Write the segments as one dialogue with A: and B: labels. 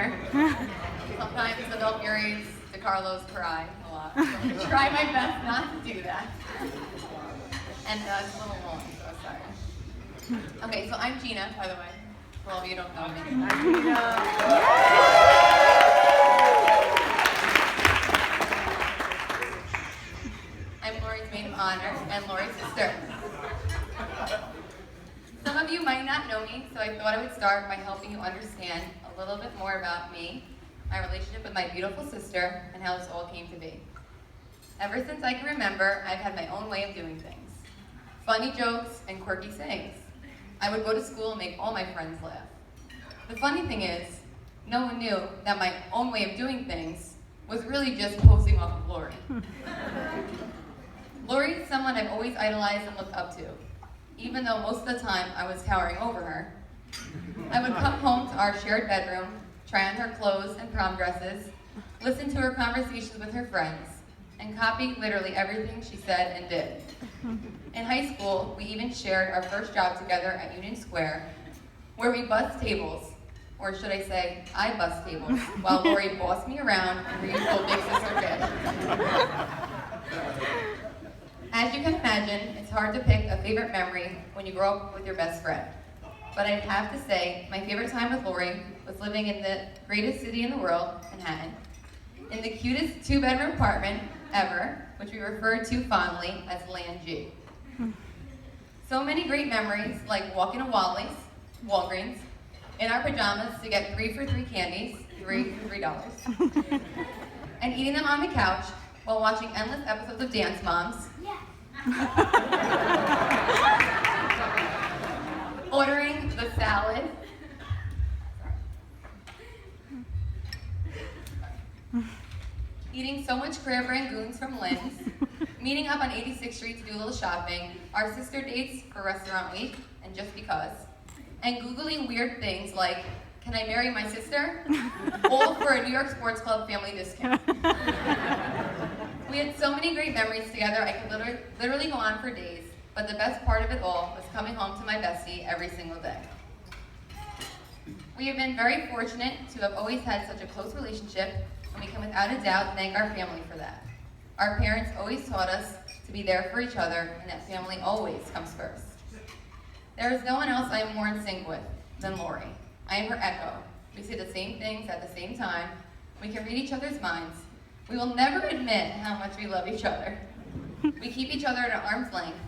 A: honor. Sometimes adult Murray's DeCarlos cry a lot. So I'm going to try my best not to do that. And it's a little long, so sorry. Okay, so I'm Gina, by the way, for all of you who don't know me.
B: Hi, Gina.
A: I'm Lori's maid of honor and Lori's sister. Some of you might not know me, so I thought I would start by helping you understand a little bit more about me, my relationship with my beautiful sister, and how this all came to be. Ever since I can remember, I've had my own way of doing things. Funny jokes and quirky sayings. I would go to school and make all my friends laugh. The funny thing is, no one knew that my own way of doing things was really just posing off of Lori. Lori is someone I've always idolized and looked up to, even though most of the time I was towering over her. I would come home to our shared bedroom, try on her clothes and prom dresses, listen to her conversations with her friends, and copy literally everything she said and did. In high school, we even shared our first job together at Union Square, where we bussed tables, or should I say, I bussed tables, while Lori bossed me around in her usual big sister fashion. As you can imagine, it's hard to pick a favorite memory when you grow up with your best friend. But I'd have to say, my favorite time with Lori was living in the greatest city in the world, Manhattan, in the cutest two-bedroom apartment ever, which we refer to fondly as Land G. So many great memories, like walking to Walgreens, in our pajamas to get 3 for $3 candies, $3 for $3, and eating them on the couch while watching endless episodes of Dance Moms, ordering the salad, eating so much crab rangoons from Lynn's, meeting up on 86th Street to do a little shopping, our sister dates for restaurant week, and just because, and Googling weird things like, can I marry my sister? All for a New York Sports Club family discount. We had so many great memories together, I could literally go on for days, but the best part of it all was coming home to my bestie every single day. We have been very fortunate to have always had such a close relationship, and we can without a doubt thank our family for that. Our parents always taught us to be there for each other, and that family always comes first. There is no one else I am more in sync with than Lori. I am her echo. We say the same things at the same time. We can read each other's minds. We will never admit how much we love each other. We keep each other at arm's length.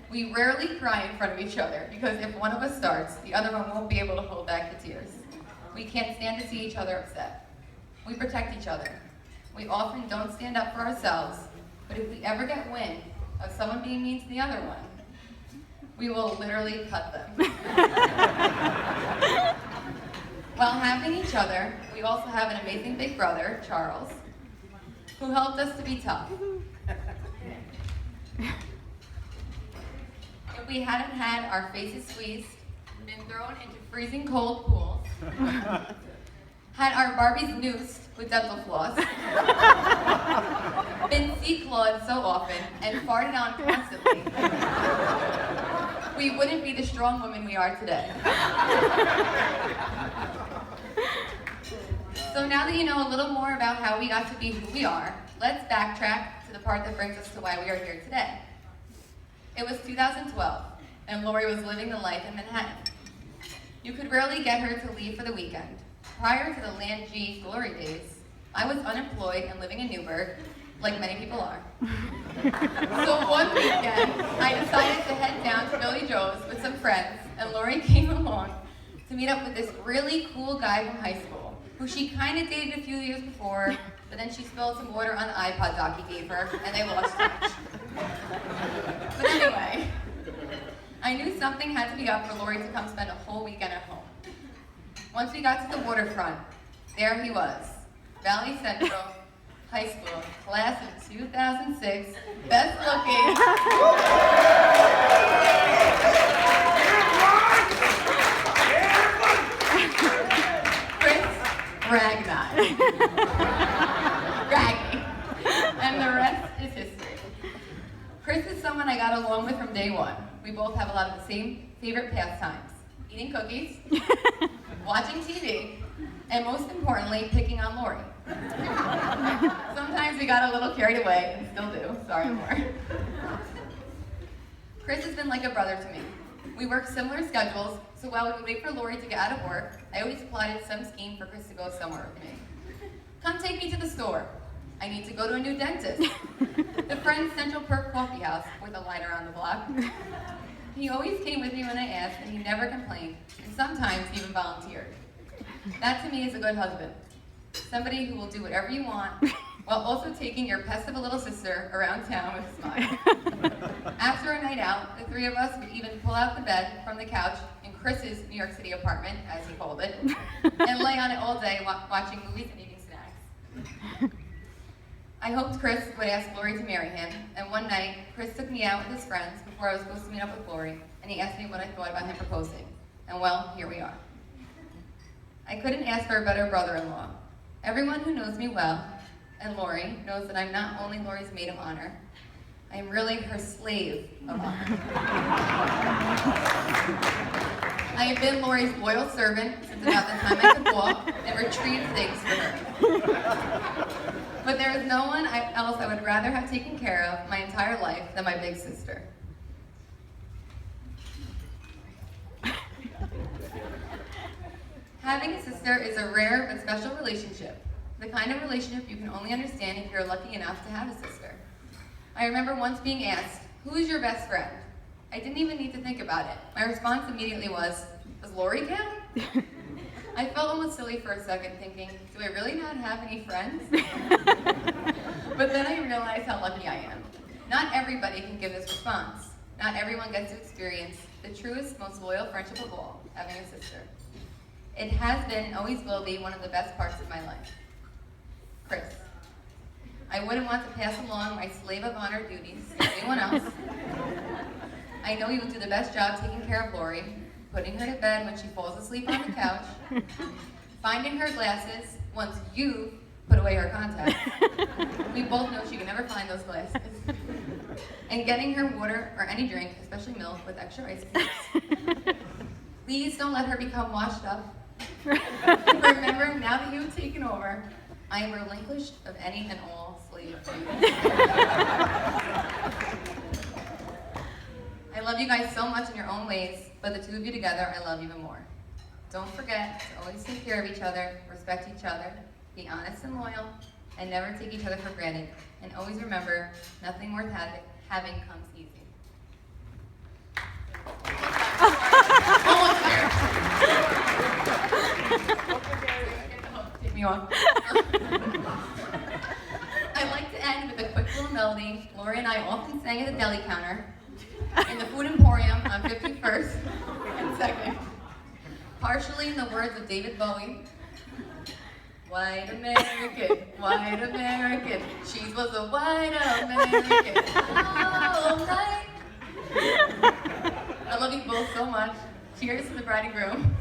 A: We rarely cry in front of each other because if one of us starts, the other one won't be able to hold back the tears. We can't stand to see each other upset. We protect each other. We often don't stand up for ourselves, but if we ever get wind of someone being mean to the other one, we will literally cut them. While having each other, we also have an amazing big brother, Charles, who helped us to be tough. If we hadn't had our faces squeezed, been thrown into freezing cold pools, had our Barbies noosed with dental floss, been sea-clawed so often, and farted on constantly, we wouldn't be the strong women we are today. So now that you know a little more about how we got to be who we are, let's backtrack to the part that brings us to why we are here today. It was 2012, and Lori was living the life in Manhattan. You could rarely get her to leave for the weekend. Prior to the Land G glory days, I was unemployed and living in Newburgh, like many people are. So one weekend, I decided to head down to Billy Joe's with some friends, and Lori came along to meet up with this really cool guy from high school, who she kind of dated a few years before, but then she spilled some water on the iPod dock he gave her, and they lost touch. But anyway, I knew something had to be up for Lori to come spend a whole weekend at home. Once we got to the waterfront, there he was, Valley Central High School, class of 2006, best looking. Ragnar. Raggy. And the rest is history. Chris is someone I got along with from day one. We both have a lot of the same favorite pastimes. Eating cookies, watching TV, and most importantly, picking on Lori. Sometimes we got a little carried away, and still do. Sorry, Lori. Chris has been like a brother to me. We work similar schedules, so while we would wait for Lori to get out of work, I always plotted some scheme for Chris to go somewhere with me. Come take me to the store. I need to go to a new dentist. The Friends Central Perk Coffee House with a line around the block. He always came with me when I asked, and he never complained, and sometimes even volunteered. That to me is a good husband. Somebody who will do whatever you want, while also taking your pest of a little sister around town with a smile. After a night out, the three of us would even pull out the bed from the couch in Chris's New York City apartment, as he called it, and lay on it all day watching movies and eating snacks. I hoped Chris would ask Lori to marry him, and one night, Chris took me out with his friends before I was supposed to meet up with Lori, and he asked me what I thought about him proposing. And well, here we are. I couldn't ask for a better brother-in-law. Everyone who knows me well, and Lori, knows that I'm not only Lori's maid of honor, I am really her slave of honor. I have been Lori's loyal servant since about the time I could walk and retrieve things for her. But there is no one else I would rather have taken care of my entire life than my big sister. Having a sister is a rare but special relationship, the kind of relationship you can only understand if you're lucky enough to have a sister. I remember once being asked, "Who is your best friend?" I didn't even need to think about it. My response immediately was, "Does Lori count?" I felt almost silly for a second, thinking, do I really not have any friends? But then I realized how lucky I am. Not everybody can give this response. Not everyone gets to experience the truest, most loyal friendship of all, having a sister. It has been and always will be one of the best parts of my life. Chris. I wouldn't want to pass along my slave of honor duties to anyone else. I know you will do the best job taking care of Lori, putting her to bed when she falls asleep on the couch, finding her glasses once you put away her contacts. We both know she can never find those glasses. And getting her water or any drink, especially milk, with extra ice cubes. Please don't let her become washed up. Remember, now that you've taken over, I am relinquished of any and all slave duties. I love you guys so much in your own ways, but the two of you together, I love even more. Don't forget to always take care of each other, respect each other, be honest and loyal, and never take each other for granted. And always remember, nothing worth having comes easy. Almost there. Take me off. I like to end with a quick little melody Lori and I often sang at the deli counter in the Food Emporium on 51st and 2nd. Partially in the words of David Bowie. White American, cheese was a white American all night. I love you both so much. Cheers to the bride and groom.